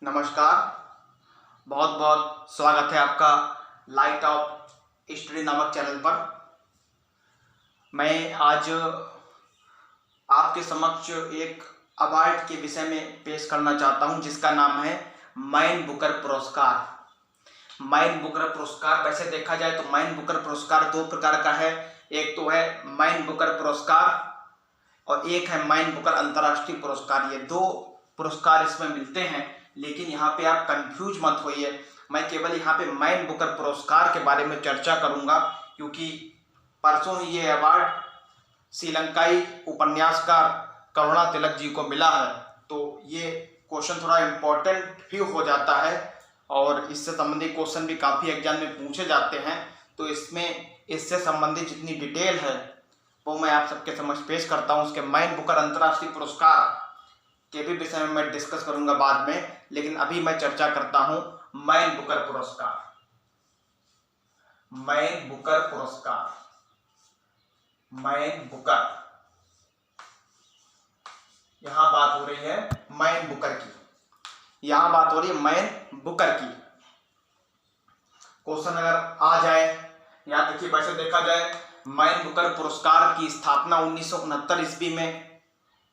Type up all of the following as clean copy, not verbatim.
नमस्कार। बहुत बहुत स्वागत है आपका लाइट ऑफ स्टडी नामक चैनल पर। मैं आज आपके समक्ष एक अवार्ड के विषय में पेश करना चाहता हूं, जिसका नाम है मैन बुकर पुरस्कार। मैन बुकर पुरस्कार वैसे देखा जाए तो मैन बुकर पुरस्कार दो प्रकार का है। एक तो है मैन बुकर पुरस्कार और एक है मैन बुकर अंतर्राष्ट्रीय पुरस्कार। ये दो पुरस्कार इसमें मिलते हैं, लेकिन यहाँ पे आप कंफ्यूज मत होइए। मैं केवल यहाँ पे मैन बुकर पुरस्कार के बारे में चर्चा करूँगा, क्योंकि परसों ही ये अवार्ड श्रीलंकाई उपन्यासकार करुणा तिलक जी को मिला है। तो ये क्वेश्चन थोड़ा इम्पोर्टेंट भी हो जाता है और इससे संबंधित क्वेश्चन भी काफ़ी एग्जाम में पूछे जाते हैं। तो इससे संबंधित जितनी डिटेल है वो मैं आप सबके समक्ष पेश करता हूँ। उसके मैन बुकर अंतर्राष्ट्रीय पुरस्कार के भी विषय में मैं डिस्कस करूंगा बाद में, लेकिन अभी मैं चर्चा करता हूं मैन बुकर पुरस्कार। मैन बुकर पुरस्कार, मैन बुकर, यहां बात हो रही है मैन बुकर की, यहां बात हो रही है मैन बुकर की। क्वेश्चन अगर आ जाए, यहां देखिए, वैसे देखा जाए मैन बुकर पुरस्कार की स्थापना 1969 ईस्वी में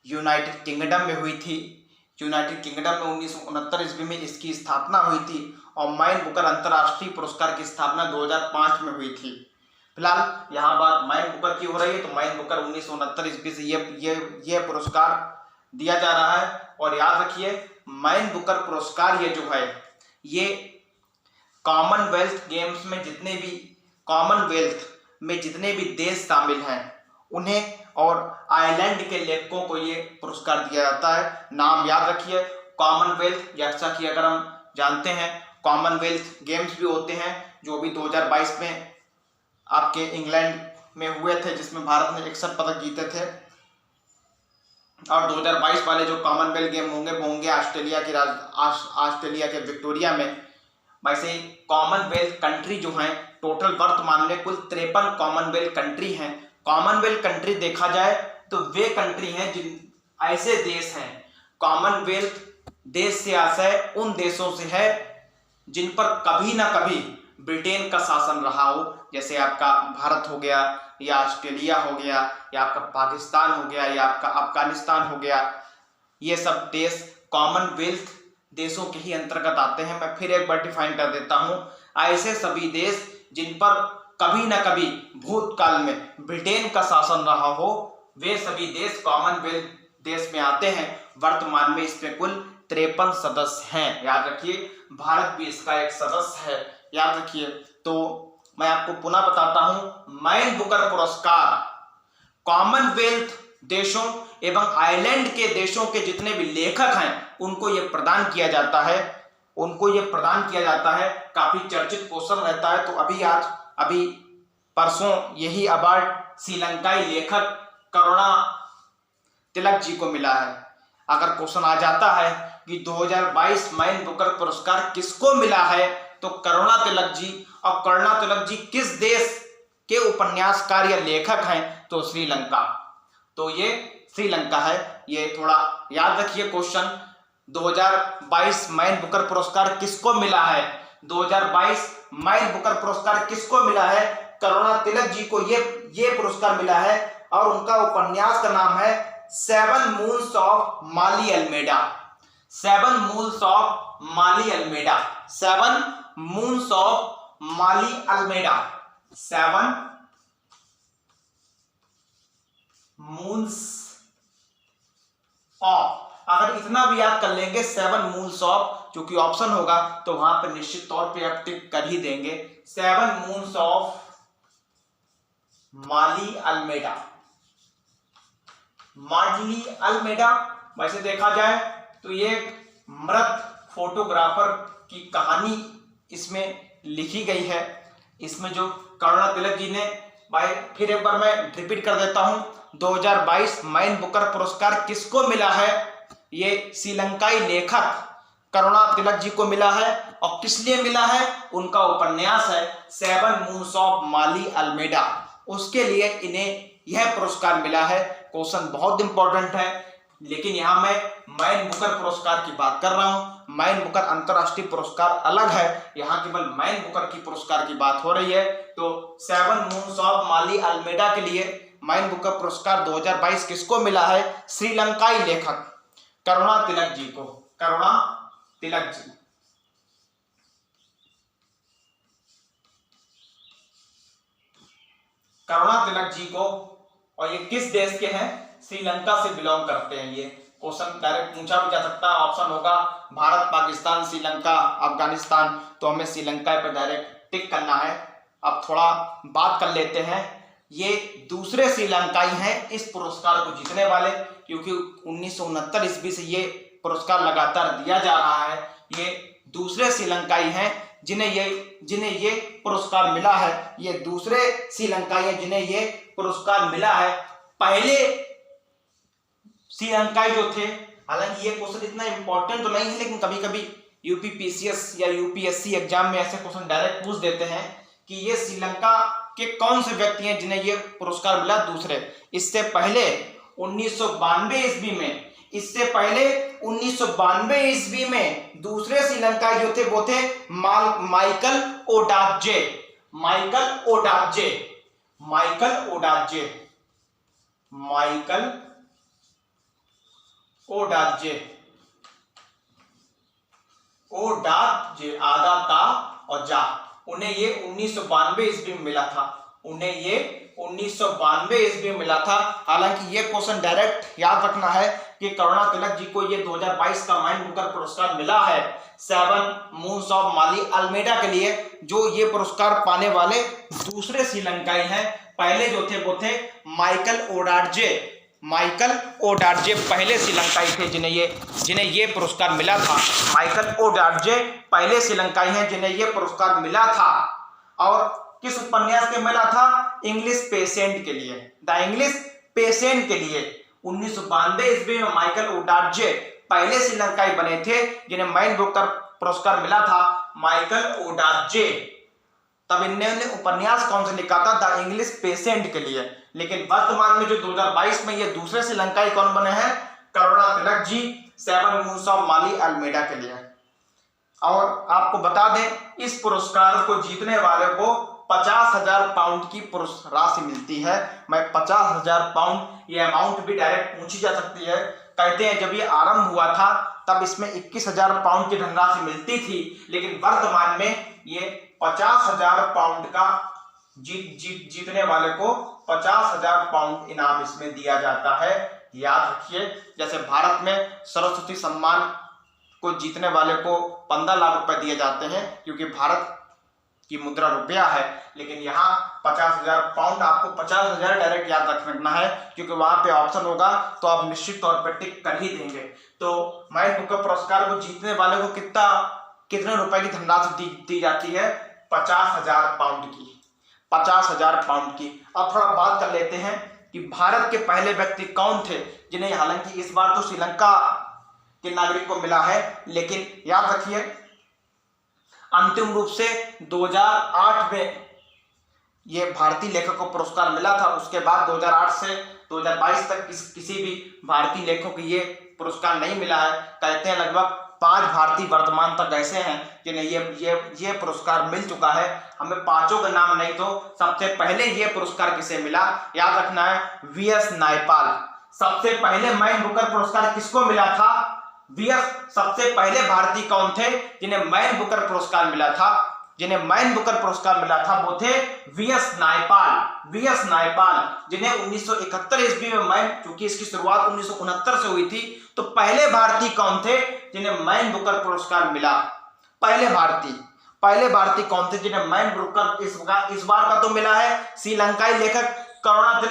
यूनाइटेड किंगडम में हुई थी। यूनाइटेड किंगडम में 1969 ईस्वी में इसकी स्थापना हुई थी और मैन बुकर अंतर्राष्ट्रीय पुरस्कार की स्थापना 2005 में हुई थी। फिलहाल यहाँ बात मैन बुकर की हो रही है, तो मैन बुकर 1969 ईस्वी से ये पुरस्कार दिया जा रहा है। और याद रखिए, मैन बुकर पुरस्कार ये जो है, ये कॉमनवेल्थ गेम्स में जितने भी देश शामिल हैं उन्हें और आयरलैंड के लेखकों को ये पुरस्कार दिया जाता है। नाम याद रखिए, कॉमनवेल्थ, जैसा कि अगर हम जानते हैं कॉमनवेल्थ गेम्स भी होते हैं जो भी 2022 में आपके इंग्लैंड में हुए थे, जिसमें भारत ने 61 पदक जीते थे। और 2022 वाले जो कॉमनवेल्थ गेम होंगे वो होंगे ऑस्ट्रेलिया के विक्टोरिया में। वैसे कॉमनवेल्थ कंट्री जो हैं, टोटल वर्तमान में कुल 53 कॉमनवेल्थ कंट्री हैं। कॉमनवेल्थ कंट्री देखा जाए तो वे कंट्री हैं ऐसे देश हैं, कॉमनवेल्थ देश से आशय उन देशों से है जिन पर कभी ना कभी ब्रिटेन का शासन रहा हो, जैसे आपका भारत हो गया, या ऑस्ट्रेलिया हो गया, या आपका पाकिस्तान हो गया, या आपका अफगानिस्तान हो गया। ये सब देश कॉमनवेल्थ देशों के ही अंतर्गत आते हैं। मैं फिर एक बार डिफाइन कर देता हूं, ऐसे सभी देश जिन पर कभी ना कभी भूतकाल में ब्रिटेन का शासन रहा हो, वे सभी देश कॉमनवेल्थ देश में आते हैं। वर्तमान में इसमें कुल 53 सदस्य हैं। याद रखिए, भारत भी इसका एक सदस्य है, याद रखिए। तो मैं आपको पुनः बताता हूं, मैन बुकर पुरस्कार कॉमनवेल्थ देशों एवं आयरलैंड के देशों के जितने भी लेखक हैं उनको यह प्रदान किया जाता है। काफी चर्चित क्वेश्चन रहता है। तो अभी परसों यही अवार्ड श्रीलंकाई लेखक करुणा तिलक जी को मिला है। अगर क्वेश्चन आ जाता है कि 2022 मैन बुकर पुरस्कार किसको मिला है, तो करुणा तिलक जी। और करुणा तिलक जी किस देश के उपन्यासकार या लेखक हैं, तो श्रीलंका। तो ये श्रीलंका है। ये थोड़ा याद रखिए क्वेश्चन। 2022 मैन बुकर पुरस्कार किसको मिला है? 2022 मैन बुकर पुरस्कार किसको मिला है? करुणा तिलक जी को ये पुरस्कार मिला है। और उनका उपन्यास का नाम है 7 moons of Maali Almeida. 7 moons of Maali Almeida. 7 moons of Maali Almeida. 7 moons of, अगर इतना भी याद कर लेंगे 7 मून्स ऑफ, क्योंकि ऑप्शन होगा तो वहां पर निश्चित तौर पे आप टिक कर ही देंगे। 7 मून्स ऑफ माली अल्मेडा। माली अल्मेडा वैसे देखा जाए तो ये मृत फोटोग्राफर की कहानी इसमें लिखी गई है। इसमें जो करुणा तिलक जी ने, भाई फिर एक बार मैं रिपीट कर देता हूं, 2022 मैन बुकर पुरस्कार किसको मिला है? ये श्रीलंकाई लेखक करुणा तिलक जी को मिला है। और किस लिए मिला है? उनका उपन्यास है 7 मून्स ऑफ माली अल्मेडा, उसके लिए इन्हें यह पुरस्कार मिला है। क्वेश्चन बहुत इंपॉर्टेंट है, लेकिन यहाँ मैं मैन बुकर पुरस्कार की बात कर रहा हूँ। मैन बुकर अंतरराष्ट्रीय पुरस्कार अलग है, यहाँ केवल मैन बुकर की पुरस्कार की बात हो रही है। तो 7 मून्स ऑफ माली अल्मेडा के लिए मैन बुकर पुरस्कार 2022 किसको मिला है? श्रीलंकाई लेखक करुणा तिलक जी को। करुणा तिलक जी, करुणा तिलक जी को। और ये किस देश के हैं? श्रीलंका से बिलोंग करते हैं। ये क्वेश्चन डायरेक्ट पूछा भी जा सकता है। ऑप्शन होगा भारत, पाकिस्तान, श्रीलंका, अफगानिस्तान, तो हमें श्रीलंका पे डायरेक्ट टिक करना है। अब थोड़ा बात कर लेते हैं, ये दूसरे श्रीलंकाई हैं इस पुरस्कार को जीतने वाले, क्योंकि 1969 ईस्वी से ये पुरस्कार लगातार दिया जा रहा है। ये दूसरे श्रीलंकाई हैं जिन्हें ये पुरस्कार मिला है। ये दूसरे श्रीलंकाई हैं जिन्हें ये पुरस्कार मिला है। पहले श्रीलंकाई जो थे, हालांकि ये क्वेश्चन इतना इंपॉर्टेंट तो नहीं है, लेकिन कभी कभी यूपीपीसीएस या यूपीएससी एग्जाम में ऐसे क्वेश्चन डायरेक्ट पूछ देते हैं कि ये श्रीलंका के कौन से व्यक्ति हैं जिन्हें ये पुरस्कार मिला दूसरे। इससे पहले 1992 ईस्वी में, इससे पहले 1992 ईस्वी में दूसरे श्रीलंकाई जो थे वो थे माइकल ओडाजे। माइकल ओडाजे, माइकल ओडाजे, माइकल ओडाजे, ओडाजे, आदा ता और जा। उन्हें ये 1992 ईस्वी में मिला था। उन्हें ये 1992 ईस्वी में मिला था। हालांकि ये क्वेश्चन डायरेक्ट याद रखना है कि करुणा तिलक जी को ये 2022 का मैन बुकर पुरस्कार मिला है 7 मून्स ऑफ माली अल्मेडा के लिए, जो ये पुरस्कार पाने वाले दूसरे श्रीलंकाई हैं। पहले जो थे वो थे माइकल ओडाजे। माइकल ओडाजे पहले श्रीलंकाई थे जिन्हें ये पुरस्कार मिला था। माइकल ओडाजे पहले श्रीलंकाई हैं जिन्हें ये पुरस्कार मिला था। और किस उपन्यास के मिला था? इंग्लिश पेशेंट के लिए, द इंग्लिश पेशेंट के लिए। 1992 ईस्वी में माइकल ओडाजे पहले श्रीलंकाई बने थे जिन्हें मैन बुकर पुरस्कार मिला था। माइकल ओडाजे, तब इन्होंने उपन्यास कौन सा लिखा था? द इंग्लिश पेशेंट के लिए। लेकिन वर्तमान में जो 2022 में ये दूसरे श्रीलंकाई कौन बने हैं? करुणा Tilak ji 7 moons of Maali Almeida के लिए। और आपको बता दें, इस पुरस्कार को जीतने वाले को 50,000 पाउंड की राशि मिलती है। मैं 50,000 पाउंड, ये अमाउंट भी डायरेक्ट पूछी जा सकती है। कहते हैं जब ये आरंभ हुआ था तब इसमें 21,000 पाउंड की धनराशि मिलती थी, लेकिन वर्तमान में ये 50,000 पाउंड का जीतने वाले को 50,000 पाउंड इनाम इसमें दिया जाता है। याद रखिए, जैसे भारत में सरस्वती सम्मान को जीतने वाले को 15 लाख रुपए दिए जाते हैं क्योंकि भारत की मुद्रा रुपया है, लेकिन यहाँ 50,000 पाउंड। आपको 50,000 डायरेक्ट याद रखना है क्योंकि वहां पे ऑप्शन होगा तो आप निश्चित तौर पर टिक कर ही देंगे। तो मैन बुकर पुरस्कार को जीतने वाले को कितने रुपए की धनराशि दी जाती है? 50,000 पाउंड की। 50,000 पाउंड की। अब थोड़ा बात कर लेते हैं कि भारत के पहले व्यक्ति कौन थे जिन्हें, हालांकि इस बार तो श्रीलंका के नागरिक को मिला है, लेकिन याद रखिए अंतिम रूप से 2008 में ये भारतीय लेखक को पुरस्कार मिला था। उसके बाद 2008 से 2022 तक किसी भी भारतीय लेखक को ये पुरस्कार नहीं मिला है। कहते हैं लगभग 5 भारतीय वर्तमान तक ऐसे हैं जिन्हें ये पुरस्कार मिल चुका है। हमें 5 का नाम नहीं तो सबसे पहले ये पुरस्कार किसे मिला याद रखना है, वीएस नायपाल। सबसे पहले मैन बुकर पुरस्कार किसको मिला था? सबसे पहले भारतीय कौन थे जिन्हें मैन बुकर पुरस्कार मिला था? जिन्हें मैन बुकर पुरस्कार मिला था वो थे वीएस नायपाल। वीएस नायपाल जिन्हें 1971 ईस्वी में चूंकि इसकी शुरुआत 1969 से हुई थी, तो पहले भारतीय कौन थे जिन्हें मैन बुकर पुरस्कार मिला? पहले भारतीय कौन थे जिन्हें मैन बुकर इस बार का तो मिला है श्रीलंकाई लेखक करुणा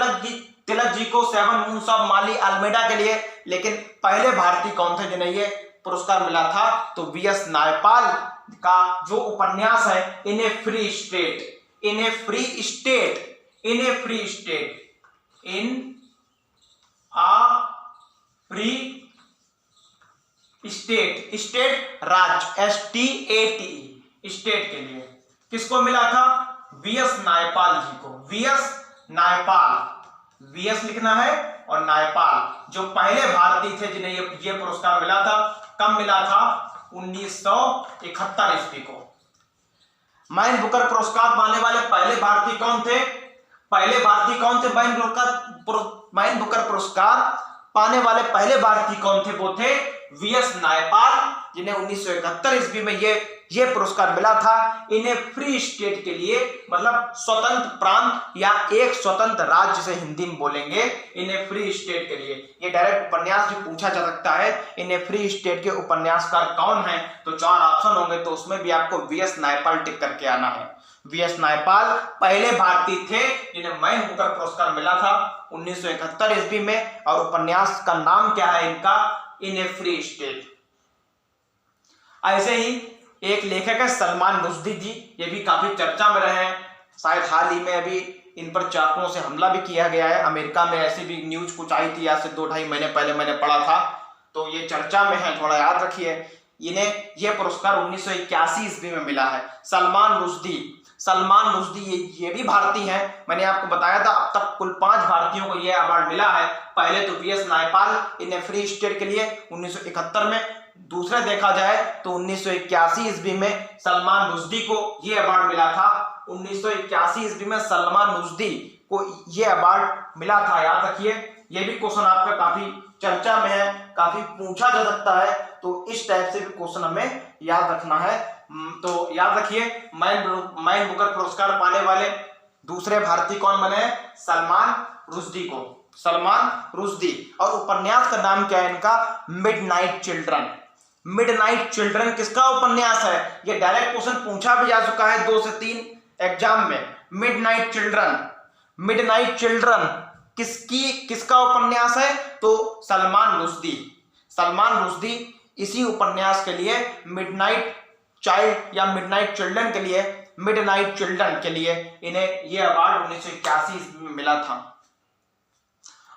तिलक जी को 7 मून्स ऑफ माली अल्मेडा के लिए, लेकिन पहले भारतीय कौन थे जिन्हें ये पुरस्कार मिला था? तो वीएस नायपाल का जो उपन्यास है इन ए फ्री स्टेट, इन ए फ्री स्टेट, इन ए फ्री स्टेट, इन आ फ्री स्टेट, स्टेट राज्य, STAT, स्टेट के लिए किसको मिला था? वीएस नायपाल जी को। वीएस नायपाल, वीएस लिखना है और नायपाल जो पहले भारतीय थे जिन्हें ये पुरस्कार मिला था। कब मिला था? 1971 ईस्वी को। मैन बुकर पुरस्कार पाने वाले पहले भारतीय कौन थे? मैन बुकर पुरस्कार पाने वाले पहले भारतीय कौन थे? वो थे वीएस नायपाल, जिन्हें 1971 ईस्वी में ये पुरस्कार मिला था। इन्हें फ्री स्टेट के लिए, मतलब स्वतंत्र प्रांत या एक स्वतंत्र राज्य से हिंदी में बोलेंगे, इन्हें फ्री स्टेट के लिए। ये डायरेक्ट उपन्यास भी पूछा जा सकता है, इन्हें फ्री स्टेट के उपन्यासकार कौन है? तो 4 ऑप्शन होंगे, तो उसमें भी आपको वीएस नायपाल टिक करके आना है। वीएस नायपाल पहले भारतीय थे जिन्हें मैन बुकर पुरस्कार मिला था 1971 ईस्वी में, और उपन्यास का नाम क्या है इनका? इन ए फ्री स्टेट। ऐसे ही एक लेखक है सलमान रुश्दी जी, ये भी काफी चर्चा में रहे हैं। शायद हाल ही में अभी इन पर चाकुओं से हमला भी किया गया है। अमेरिका में ऐसी भी न्यूज कुछ आई थी, आज से 2-2.5 महीने पहले मैंने पढ़ा था, तो ये चर्चा में है, थोड़ा याद रखिए। इन्हें यह पुरस्कार 1981 ईस्वी में मिला है। सलमान रुश्दी ये भी भारतीय हैं। मैंने आपको बताया था अब तक कुल 5 भारतीयों को यह अवार्ड मिला है। पहले तो वीएस नायपाल, इन्हें फ्री स्टेट के लिए 1971 में। दूसरा देखा जाए तो 1981 ईस्वी में सलमान रुश्दी को यह अवार्ड मिला था। 1981 ईस्वी में सलमान रुश्दी को यह अवार्ड मिला था, याद रखिए। यह भी क्वेश्चन आपका काफी चर्चा में है, काफी पूछा जा सकता है, तो इस टाइप से भी क्वेश्चन हमें याद रखना है। तो याद रखिए, मैन बुकर पुरस्कार पाने वाले दूसरे भारतीय कौन बने? सलमान रुश्दी। और उपन्यास का नाम क्या है इनका? मिडनाइट चिल्ड्रन किसका उपन्यास है? ये डायरेक्ट क्वेश्चन पूछा भी जा चुका है 2 से 3 एग्जाम में। मिडनाइट चिल्ड्रन किसका उपन्यास है? तो सलमान रुश्दी इसी उपन्यास के लिए मिडनाइट चाइल्ड या मिडनाइट चिल्ड्रन के लिए इन्हें यह अवार्ड 1981 ईस्वी में मिला था।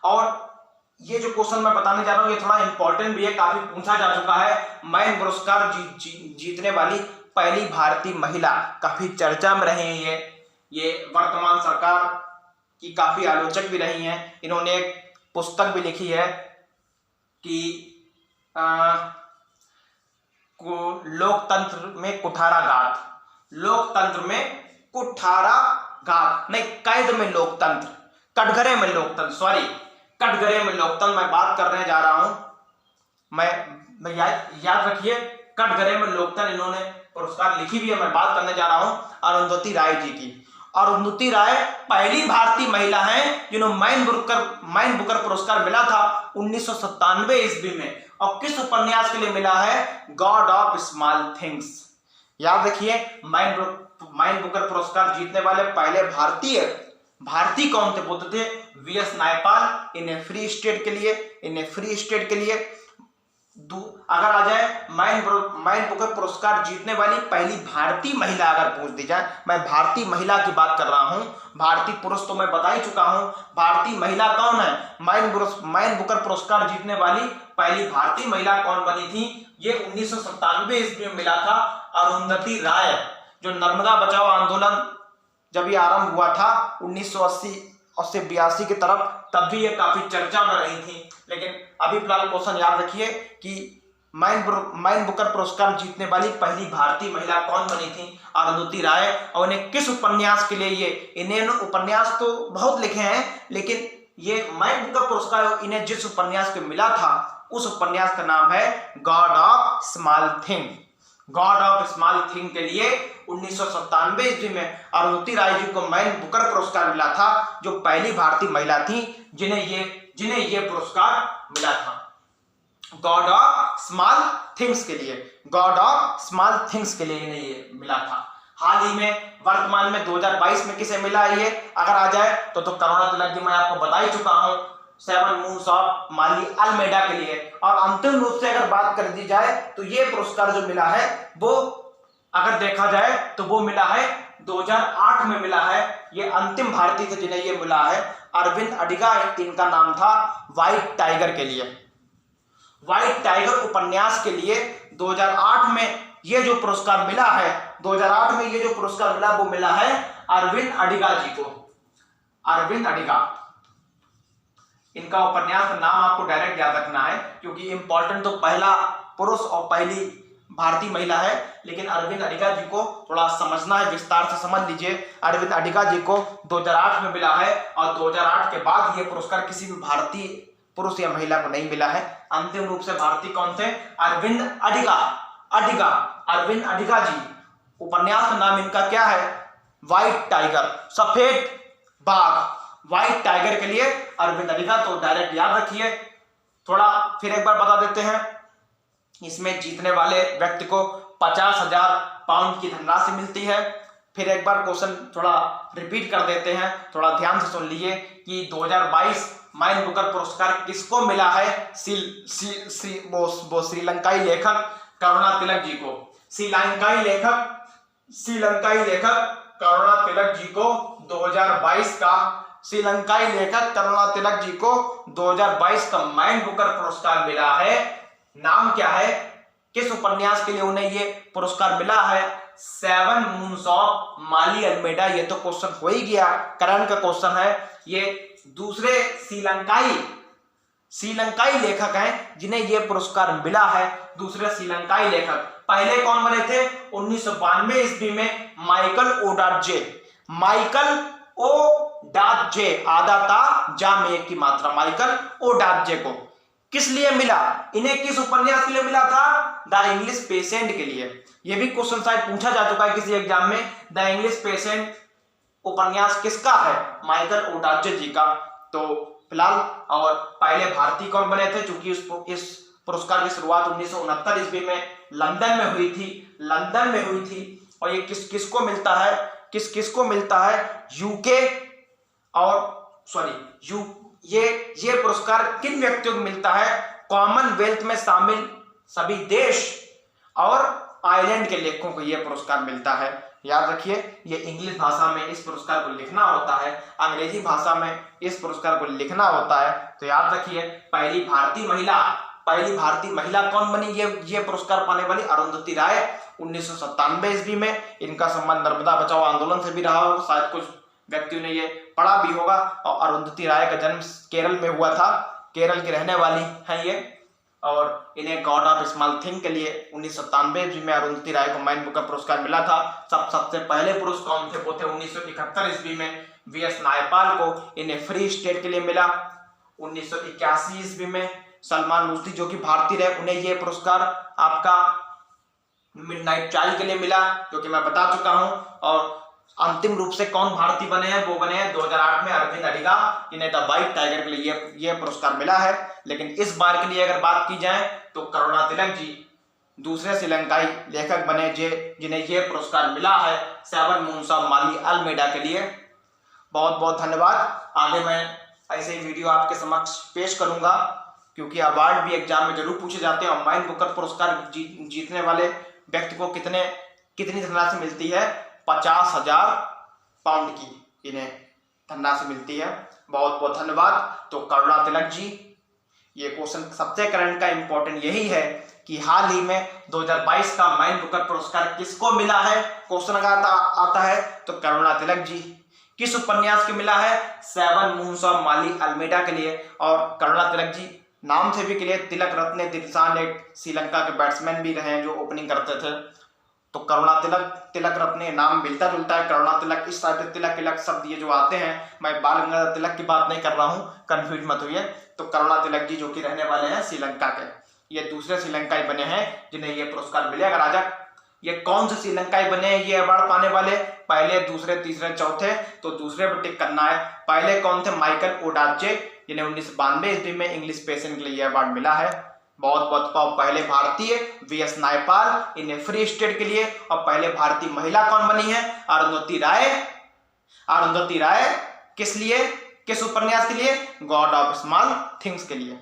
और ये जो क्वेश्चन मैं बताने जा रहा हूं ये थोड़ा इंपॉर्टेंट भी है, काफी पूछा जा चुका है। मैन पुरस्कार जीतने वाली पहली भारतीय महिला, काफी चर्चा में रहे हैं। ये वर्तमान सरकार की काफी आलोचक भी रही हैं। इन्होंने एक पुस्तक भी लिखी है कि लोकतंत्र में कुठाराघात, नहीं, कैद में लोकतंत्र, कटघरे में लोकतंत्र मैं बात करने जा रहा हूं। मैं याद रखिए, कटघरे में लोकतंत्र इन्होंने पुरस्कार लिखी भी है, मैं बात करने जा रहा हूं अरुंधति राय जी की। अरुंधति राय पहली भारतीय महिला हैं जिन्होंने मैन बुकर पुरस्कार मिला था 1997 ईस्वी में। और किस उपन्यास के लिए मिला है? God of small things. याद रखिए, मैन बुकर पुरस्कार जीतने वाले पहले भारतीय कौन थे? वो थे वीएस नायपाल। इन्हें फ्री स्टेट के लिए अगर आ जाए मैन बुकर पुरस्कार जीतने वाली पहली भारतीय महिला अगर पूछ दी जाए, मैं भारतीय महिला की बात कर रहा हूं, भारतीय पुरुष तो मैं बता ही चुका हूं। भारतीय महिला कौन है? मैन बुकर पुरस्कार जीतने वाली पहली भारतीय महिला कौन बनी थी? ये 1997 ईस्वी में मिला था, अरुंधति राय। जो नर्मदा बचाओ आंदोलन जब ये आरंभ हुआ था 1980-82 की तरफ, तब भी ये काफी चर्चा में रही थी। लेकिन अभी फिलहाल क्वेश्चन याद रखिए कि मैन बुकर पुरस्कार जीतने वाली पहली भारतीय महिला कौन बनी थी? अरुंधति राय। और इन्हें किस उपन्यास के लिए इन्हें उपन्यास तो बहुत लिखे हैं, लेकिन ये मैन बुकर पुरस्कार इन्हें जिस उपन्यास को मिला था उस उपन्यास का नाम है गॉड ऑफ स्मॉल थिंग के लिए 1997 ईस्वी में अरुंधति राय जी को मैन बुकर पुरस्कार मिला था, जो पहली भारतीय महिला थी जिन्हें ये पुरस्कार मिला था। गॉड ऑफ स्मॉल थिंग्स के लिए इन्हें ये मिला था। हाल ही में वर्तमान में 2022 में किसे मिला ये अगर आ जाए तो करुणा तिलक जी, मैं आपको बता ही चुका हूं, 7 मून्स ऑफ माली अल्मेडा के लिए। और अंतिम रूप से अगर बात कर दी जाए तो ये पुरस्कार जो मिला है वो अगर देखा जाए तो वो मिला है 2008 में मिला है। ये अंतिम भारतीय थे जिन्हें ये मिला है। अरविंद अडिगा इनका नाम था। व्हाइट टाइगर उपन्यास के लिए 2008 में ये जो पुरस्कार मिला है, 2008 में ये जो पुरस्कार मिला वो मिला है अरविंद अडिगा जी को। अरविंद अडिगा इनका उपन्यास का नाम आपको डायरेक्ट याद रखना है, क्योंकि इंपॉर्टेंट तो पहला पुरुष और पहली भारतीय महिला है, लेकिन अरविंद अडिगा जी को थोड़ा समझना है, विस्तार से समझ लीजिए। अरविंद अडिगा जी को 2008 में मिला है और 2008 के बाद ये पुरस्कार किसी भी भारतीय पुरुष या महिला को नहीं मिला है। अंतिम रूप से भारतीय कौन थे? अरविंद अडिगा। अरविंद अडिगा जी। उपन्यास का नाम इनका क्या है? व्हाइट टाइगर, सफेद बाघ। व्हाइट टाइगर के लिए अरविंद अडिगा, तो डायरेक्ट याद रखिए। थोड़ा फिर एक बार बता देते हैं, इसमें जीतने वाले व्यक्ति को 50,000 पाउंड की धनराशि मिलती है। फिर एक बार क्वेश्चन थोड़ा रिपीट कर देते हैं, थोड़ा ध्यान से सुन लीजिए कि 2022 माइन बुकर पुरस्कार किसको मिला है? श्रीलंकाई लेखक करुणा तिलक जी को। श्रीलंकाई लेखक करुणा तिलक जी को 2022 का श्रीलंकाई लेखक करुणा तिलक जी को 2022 का माइन बुकर पुरस्कार मिला है। नाम क्या है? किस उपन्यास के लिए उन्हें ये पुरस्कार मिला है? 7 मून्स ऑफ माली अल्मेडा। ये तो क्वेश्चन हो ही गया, करंट का क्वेश्चन है। ये दूसरे श्रीलंकाई लेखक हैं जिन्हें ये पुरस्कार मिला है, दूसरे श्रीलंकाई लेखक। पहले कौन बने थे? 1992 ईस्वी में माइकल ओडाजे, आधा ता जा में एक की मात्रा, माइकल ओडाजे को किस लिए मिला? इन्हें किस उपन्यास के लिए मिला था? द इंग्लिश पेशेंट के लिए। यह भी क्वेश्चन शायद पूछा जा चुका है किसी एग्जाम में। द इंग्लिश पेशेंट उपन्यास किसका है? माइकल ओडाजे जी का। तो फिलहाल, और पहले भारतीय कौन बने थे? चूंकि इस पुरस्कार की शुरुआत 1969 ईस्वी में लंदन में हुई थी। और ये किसको मिलता है? किसको मिलता है? यूके और ये पुरस्कार किन व्यक्तियों को मिलता है? कॉमनवेल्थ में शामिल सभी देश और आयरलैंड के लेखकों को यह पुरस्कार मिलता है। याद रखिए, ये इंग्लिश भाषा में इस पुरस्कार को लिखना होता है, अंग्रेजी भाषा में इस पुरस्कार को लिखना होता है। तो याद रखिए, पहली भारतीय महिला कौन बनी ये पुरस्कार पाने वाली? अरुंधति राय। 1997 ईस्वी में इनका संबंध नर्मदा बचाओ आंदोलन से भी रहा होगा, शायद कुछ व्यक्तियों ने ये पढ़ा भी होगा। और अरुंधति राय का जन्म केरल में हुआ था, केरल की रहने वाली है ये। और इन्हें गॉड ऑफ स्मॉल थिंग के लिए 1997 ईस्वी में अरुंधति राय को माइन बुकर पुरस्कार मिला था। सबसे पहले पुरुष कौन थे? वो थे 1971 ईस्वी में वीएस नायपाल को। इन्हें फ्री स्टेट के लिए मिला। 1981 ईस्वी में सलमान रुश्दी जो कि भारतीय रहे, उन्हें यह पुरस्कार आपका मिडनाइट ट्रायल के लिए मिला, जो कि मैं बता चुका हूं। और अंतिम रूप से कौन भारतीय बने हैं? वो बने हैं 2008 में अरविंद अडिगा, जिन्हें द व्हाइट टाइगर के लिए यह पुरस्कार मिला है। लेकिन इस बार के लिए अगर बात की जाए तो करुणा तिलक जी दूसरे श्रीलंकाई लेखक बने जिन्हें यह पुरस्कार मिला है 7 मून्स ऑफ माली अल्मेडा के लिए। बहुत बहुत धन्यवाद। आगे मैं ऐसे ही वीडियो आपके समक्ष पेश करूंगा, क्योंकि अवार्ड भी एग्जाम में जरूर पूछे जाते हैं। और माइन बुकर पुरस्कार जीतने वाले व्यक्ति को कितनी धनराशि मिलती है? 50,000 पाउंड की इन्हें धनराशि मिलती है। बहुत बहुत धन्यवाद। तो करुणा तिलक जी, ये क्वेश्चन सबसे करंट का इंपॉर्टेंट यही है कि हाल ही में 2022 का माइन बुकर पुरस्कार किसको मिला है? क्वेश्चन अगर आता है तो करुणा तिलक जी। किस उपन्यास के मिला है? 7 मून्स ऑफ माली अल्मेडा के लिए। और करुणा तिलक जी नाम से भी क्लियर, तिलक रत्ने दिलशान एक श्रीलंका के बैट्समैन भी रहे हैं जो ओपनिंग करते थे। तो करुणा तिलक रत्ने नाम मिलता जुलता है। करुणा तिलक, इस टाइप के तिलक शब्द ये जो आते हैं, मैं बाल गंगाधर तिलक की बात नहीं कर रहा हूँ, कंफ्यूज मत होइए। तो करुणा तिलक जी जो कि रहने वाले हैं श्रीलंका के, ये दूसरे श्रीलंकाई बने हैं जिन्हें ये पुरस्कार मिलेगा। राजा, ये कौन से श्रीलंकाई बने हैं ये अवार्ड पाने वाले? पहले, दूसरे, तीसरे, चौथे? तो दूसरे पर टिक करना है। पहले कौन थे? माइकल ओडाजे, जिन्हें 1992 ईस्वी में इंग्लिश पेशेंट के लिए अवार्ड मिला है। बहुत बहुत पहले भारतीय वीएस नायपाल, इन्हें फ्री स्टेट के लिए। और पहले भारतीय महिला कौन बनी है? अरुंधति राय। किस लिए? किस उपन्यास के लिए? गॉड ऑफ स्मॉल थिंग्स के लिए।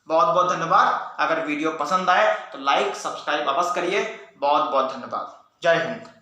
बहुत बहुत धन्यवाद। अगर वीडियो पसंद आए तो लाइक सब्सक्राइब अवश्य करिए। बहुत बहुत धन्यवाद। जय हिंद।